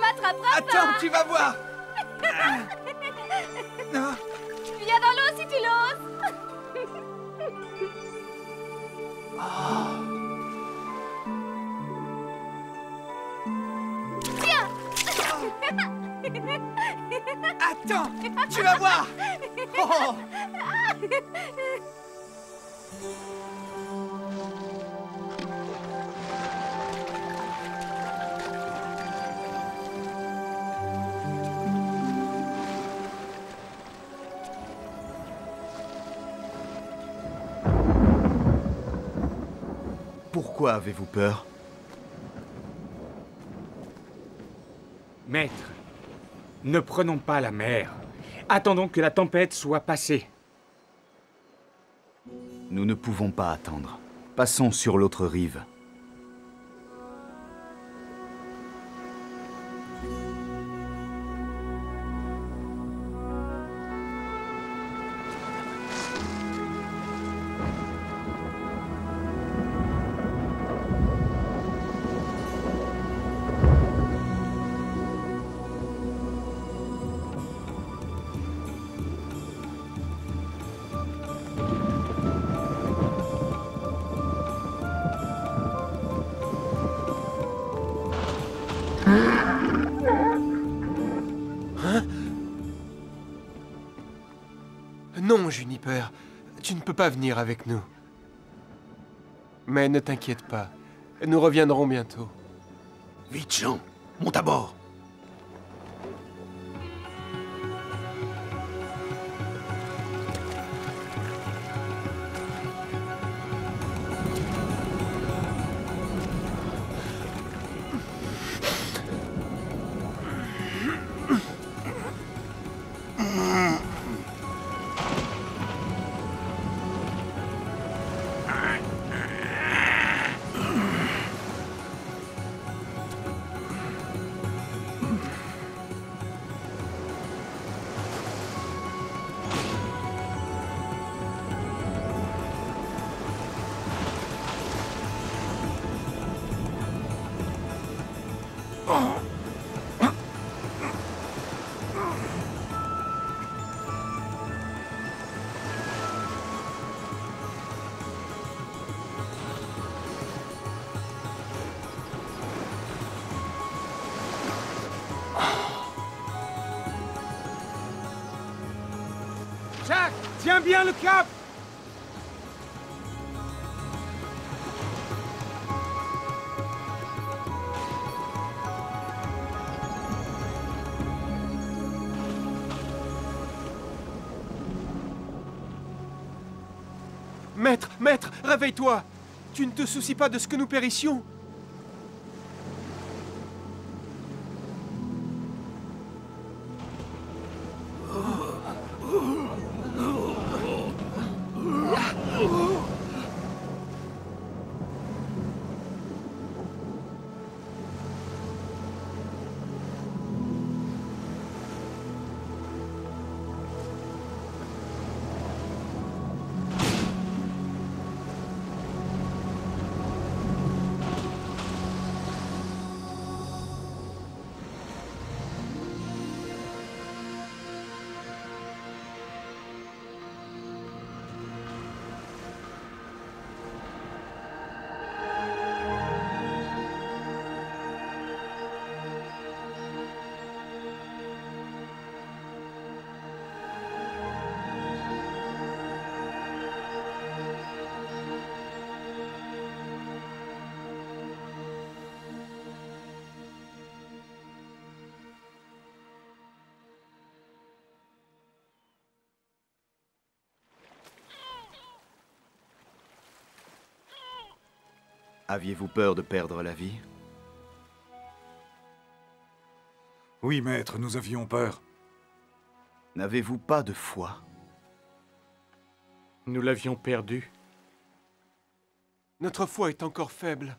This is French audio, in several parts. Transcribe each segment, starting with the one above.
m'attraperas pas. Attends, tu vas voir. Non. Viens dans l'eau si tu l'oses. Tiens. Attends, tu vas voir. Oh. Pourquoi avez-vous peur? Maître, ne prenons pas la mer. Attendons que la tempête soit passée. Nous ne pouvons pas attendre. Passons sur l'autre rive. Non, Juniper, tu ne peux pas venir avec nous. Mais ne t'inquiète pas, nous reviendrons bientôt. Vite, Jean, monte à bord. Jacques, tiens bien le cap! Maître, maître, réveille-toi! Tu ne te soucies pas de ce que nous périssions? Aviez-vous peur de perdre la vie? Oui, maître, nous avions peur. N'avez-vous pas de foi? Nous l'avions perdu. Notre foi est encore faible.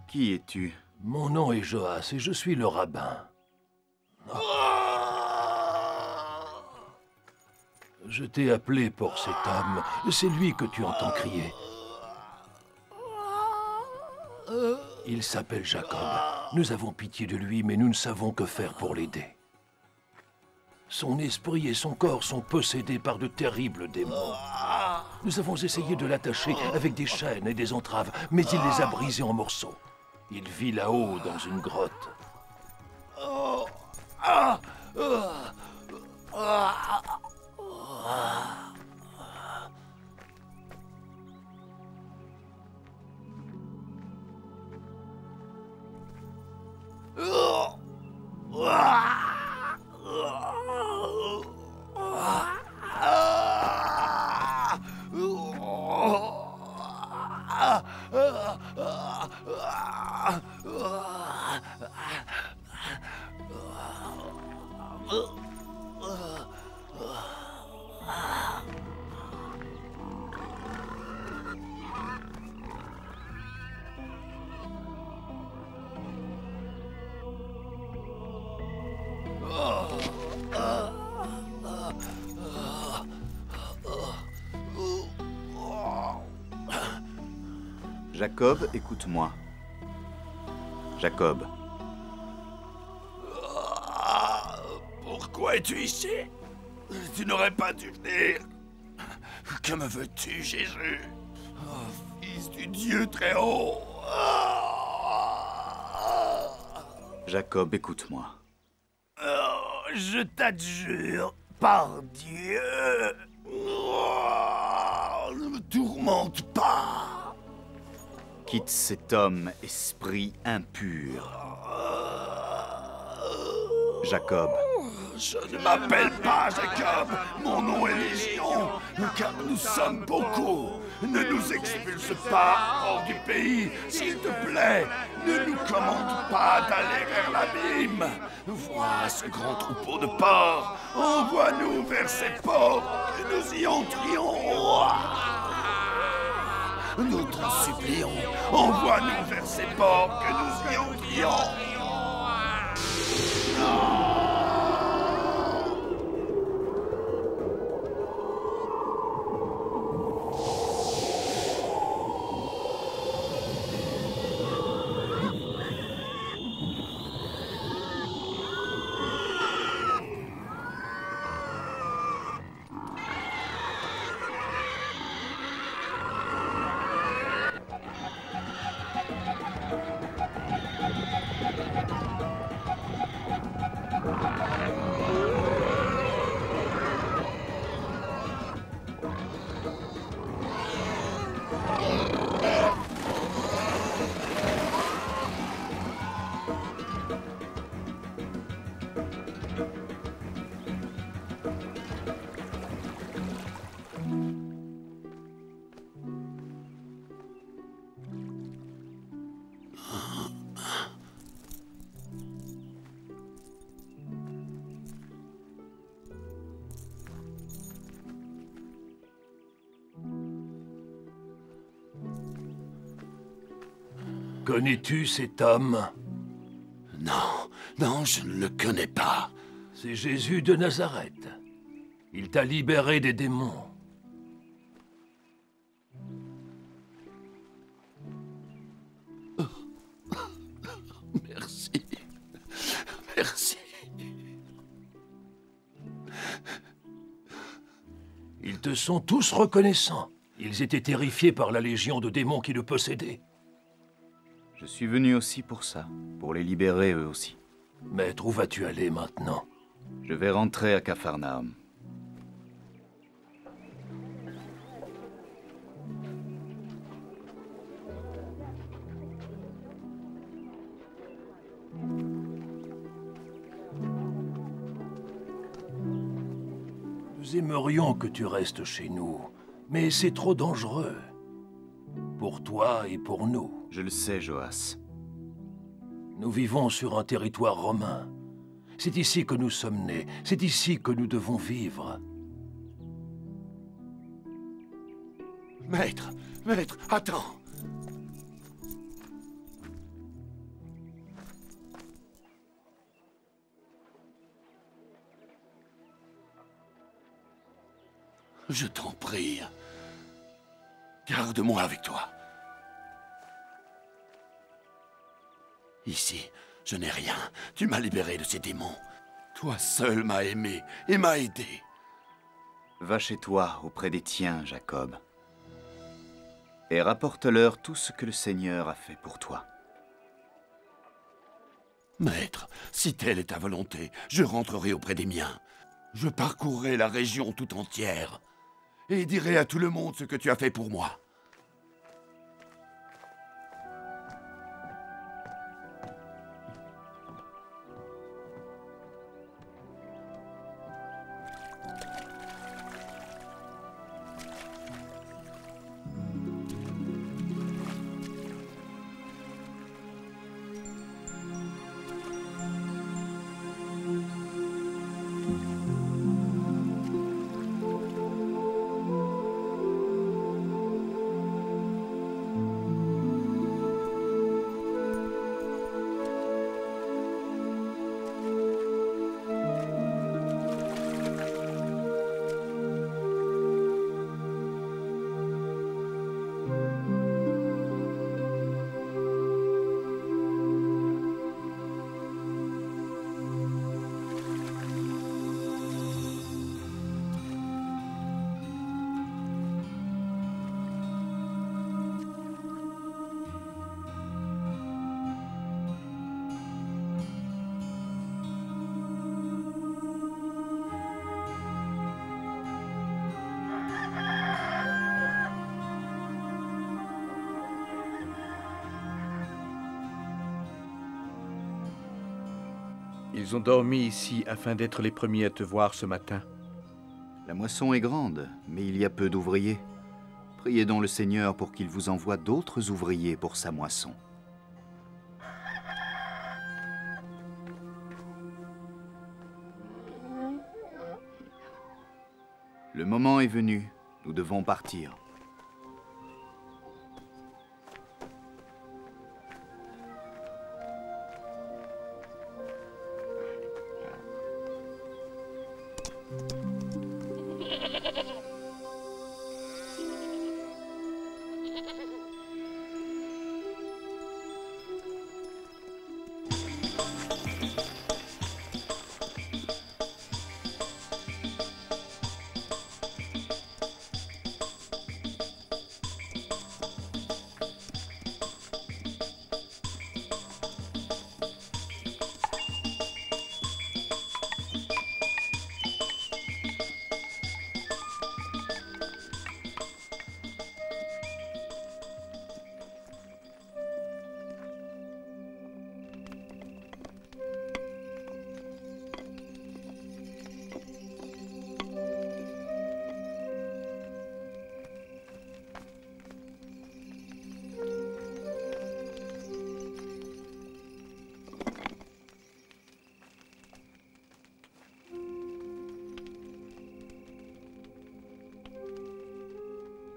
Qui es-tu? Mon nom est Joas et je suis le rabbin. Je t'ai appelé pour cet homme. C'est lui que tu entends crier. Il s'appelle Jacob. Nous avons pitié de lui, mais nous ne savons que faire pour l'aider. Son esprit et son corps sont possédés par de terribles démons. Nous avons essayé de l'attacher avec des chaînes et des entraves, mais il les a brisés en morceaux. Il vit là-haut, dans une grotte. Jacob, écoute-moi. Jacob. Pourquoi es-tu ici? Tu n'aurais pas dû venir. Que me veux-tu, Jésus? Oh, Fils du Dieu très haut. Jacob, écoute-moi. Oh, je t'adjure, par Dieu. Oh, ne me tourmente pas. Quitte cet homme, esprit impur. Jacob. Je ne m'appelle pas Jacob. Mon nom est Légion, car nous sommes beaucoup. Ne nous expulse pas hors du pays, s'il te plaît. Ne nous commande pas d'aller vers l'abîme. Vois ce grand troupeau de porcs. Envoie-nous vers ces porcs, que nous y entrions. Nous t'en supplions, envoie-nous vers ces ports que nous y entrions. Connais-tu cet homme? Non, je ne le connais pas. C'est Jésus de Nazareth. Il t'a libéré des démons. Merci. Merci. Ils te sont tous reconnaissants. Ils étaient terrifiés par la légion de démons qui le possédaient. Je suis venu aussi pour ça, pour les libérer eux aussi. Maître, où vas-tu aller maintenant? Je vais rentrer à Capharnaüm. Nous aimerions que tu restes chez nous, mais c'est trop dangereux. Pour toi et pour nous. Je le sais, Joas. Nous vivons sur un territoire romain. C'est ici que nous sommes nés. C'est ici que nous devons vivre. Maître, attends. Je t'en prie. Garde-moi avec toi. Ici, je n'ai rien. Tu m'as libéré de ces démons. Toi seul m'as aimé et m'as aidé. Va chez toi, auprès des tiens, Jacob. Et rapporte-leur tout ce que le Seigneur a fait pour toi. Maître, si telle est ta volonté, je rentrerai auprès des miens. Je parcourrai la région tout entière et dirai à tout le monde ce que tu as fait pour moi. Ils ont dormi ici afin d'être les premiers à te voir ce matin. La moisson est grande, mais il y a peu d'ouvriers. Priez donc le Seigneur pour qu'il vous envoie d'autres ouvriers pour sa moisson. Le moment est venu, nous devons partir.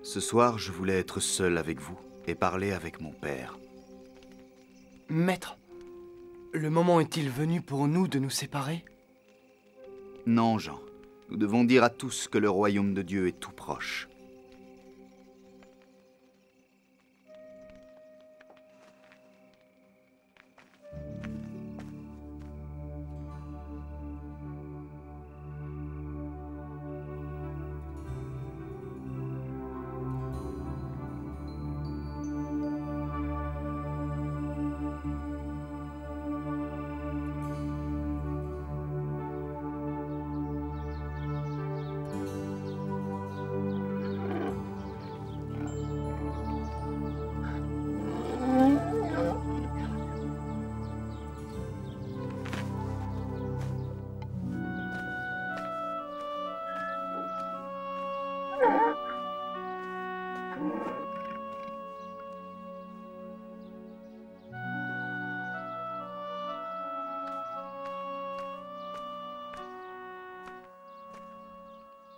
Ce soir, je voulais être seul avec vous et parler avec mon père. Maître, le moment est-il venu pour nous de nous séparer? Non, Jean. Nous devons dire à tous que le royaume de Dieu est tout proche.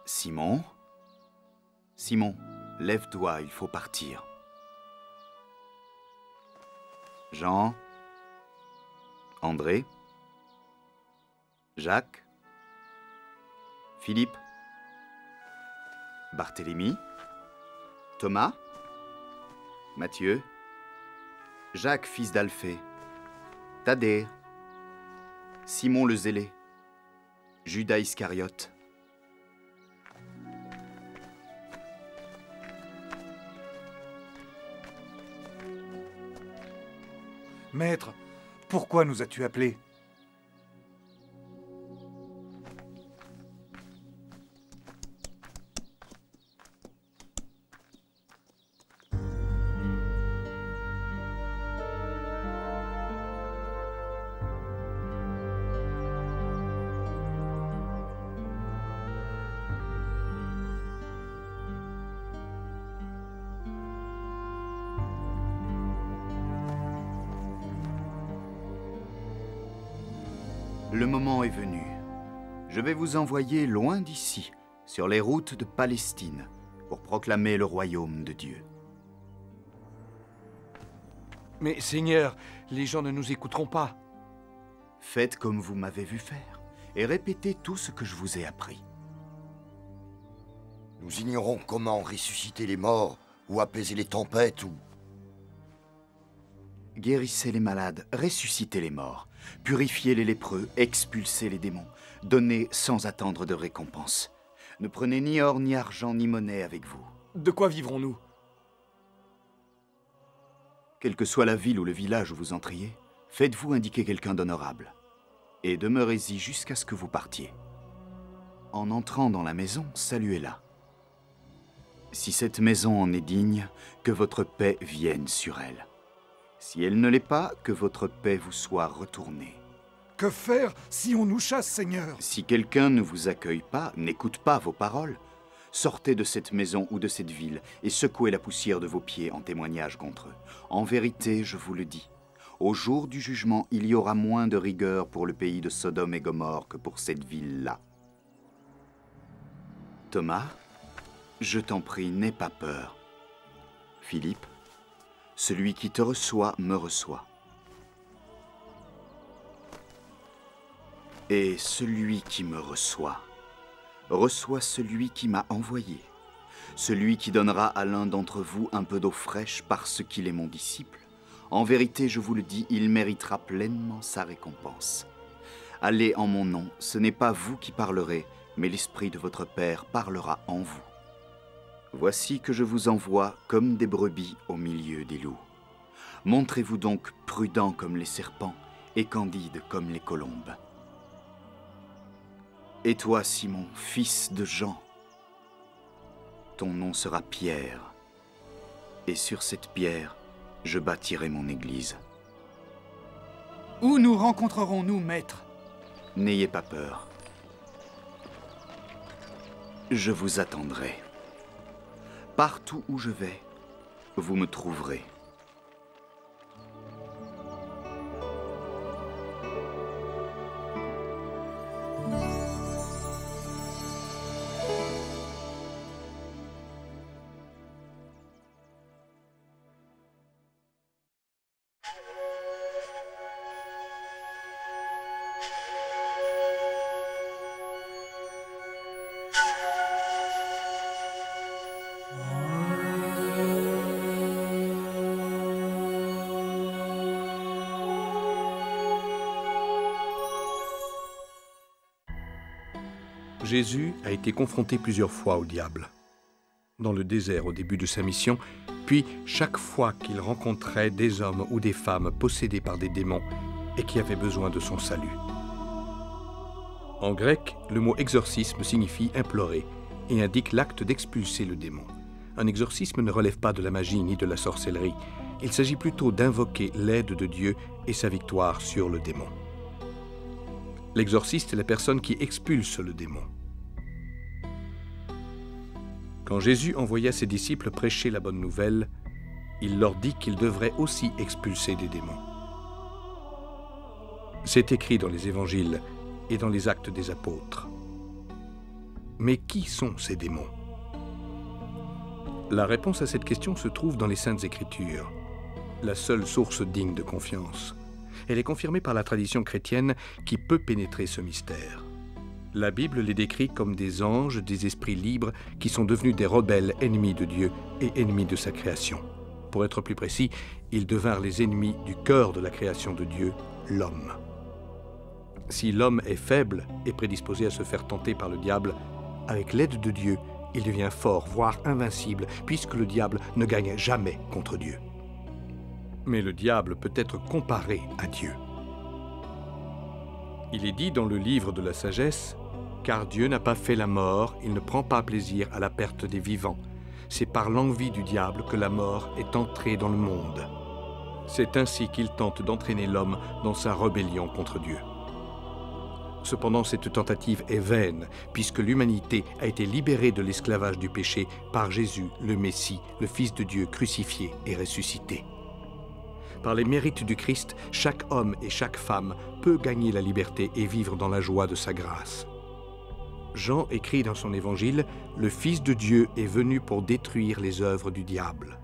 Simon? Simon, lève-toi, il faut partir. Jean? André? Jacques? Philippe? Barthélemy? Thomas? Matthieu? Jacques, fils d'Alphée? Thaddée? Simon le Zélé? Judas Iscariote? Maître, pourquoi nous as-tu appelés? Le moment est venu. Je vais vous envoyer loin d'ici, sur les routes de Palestine, pour proclamer le royaume de Dieu. Mais Seigneur, les gens ne nous écouteront pas. Faites comme vous m'avez vu faire, et répétez tout ce que je vous ai appris. Nous ignorons comment ressusciter les morts, ou apaiser les tempêtes, ou... Guérissez les malades, ressuscitez les morts, purifiez les lépreux, expulsez les démons, donnez sans attendre de récompense. Ne prenez ni or, ni argent, ni monnaie avec vous. De quoi vivrons-nous? Quelle que soit la ville ou le village où vous entriez, faites-vous indiquer quelqu'un d'honorable, et demeurez-y jusqu'à ce que vous partiez. En entrant dans la maison, saluez-la. Si cette maison en est digne, que votre paix vienne sur elle. Si elle ne l'est pas, que votre paix vous soit retournée. Que faire si on nous chasse, Seigneur? Si quelqu'un ne vous accueille pas, n'écoute pas vos paroles, sortez de cette maison ou de cette ville et secouez la poussière de vos pieds en témoignage contre eux. En vérité, je vous le dis, au jour du jugement, il y aura moins de rigueur pour le pays de Sodome et Gomorrhe que pour cette ville-là. Thomas, je t'en prie, n'aie pas peur. Philippe, celui qui te reçoit me reçoit. Et celui qui me reçoit reçois celui qui m'a envoyé, celui qui donnera à l'un d'entre vous un peu d'eau fraîche parce qu'il est mon disciple. En vérité, je vous le dis, il méritera pleinement sa récompense. Allez en mon nom, ce n'est pas vous qui parlerez, mais l'Esprit de votre Père parlera en vous. Voici que je vous envoie comme des brebis au milieu des loups. Montrez-vous donc prudents comme les serpents et candides comme les colombes. Et toi, Simon, fils de Jean, ton nom sera Pierre, et sur cette pierre, je bâtirai mon église. Où nous rencontrerons-nous, maître? N'ayez pas peur. Je vous attendrai. Partout où je vais, vous me trouverez. Jésus a été confronté plusieurs fois au diable. Dans le désert au début de sa mission, puis chaque fois qu'il rencontrait des hommes ou des femmes possédés par des démons et qui avaient besoin de son salut. En grec, le mot exorcisme signifie implorer et indique l'acte d'expulser le démon. Un exorcisme ne relève pas de la magie ni de la sorcellerie. Il s'agit plutôt d'invoquer l'aide de Dieu et sa victoire sur le démon. L'exorciste est la personne qui expulse le démon. Quand Jésus envoya ses disciples prêcher la bonne nouvelle, il leur dit qu'ils devraient aussi expulser des démons. C'est écrit dans les évangiles et dans les actes des apôtres. Mais qui sont ces démons? La réponse à cette question se trouve dans les Saintes Écritures, la seule source digne de confiance. Elle est confirmée par la tradition chrétienne qui peut pénétrer ce mystère. La Bible les décrit comme des anges, des esprits libres qui sont devenus des rebelles ennemis de Dieu et ennemis de sa création. Pour être plus précis, ils devinrent les ennemis du cœur de la création de Dieu, l'homme. Si l'homme est faible et prédisposé à se faire tenter par le diable, avec l'aide de Dieu, il devient fort, voire invincible, puisque le diable ne gagne jamais contre Dieu. Mais le diable peut être comparé à Dieu. Il est dit dans le livre de la sagesse, « Car Dieu n'a pas fait la mort, il ne prend pas plaisir à la perte des vivants. C'est par l'envie du diable que la mort est entrée dans le monde. C'est ainsi qu'il tente d'entraîner l'homme dans sa rébellion contre Dieu. » Cependant, cette tentative est vaine, puisque l'humanité a été libérée de l'esclavage du péché par Jésus, le Messie, le Fils de Dieu crucifié et ressuscité. Par les mérites du Christ, chaque homme et chaque femme peut gagner la liberté et vivre dans la joie de sa grâce. Jean écrit dans son évangile, « Le Fils de Dieu est venu pour détruire les œuvres du diable. »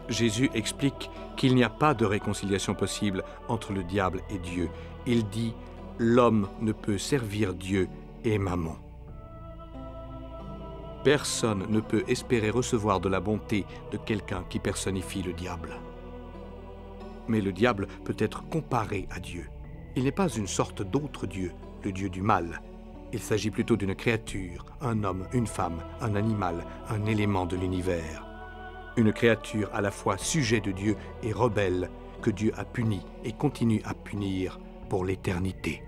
Jésus explique qu'il n'y a pas de réconciliation possible entre le diable et Dieu. Il dit, « L'homme ne peut servir Dieu et Mammon. » Personne ne peut espérer recevoir de la bonté de quelqu'un qui personnifie le diable. Mais le diable peut être comparé à Dieu. Il n'est pas une sorte d'autre Dieu, le Dieu du mal. Il s'agit plutôt d'une créature, un homme, une femme, un animal, un élément de l'univers. Une créature à la fois sujet de Dieu et rebelle, que Dieu a puni et continue à punir pour l'éternité.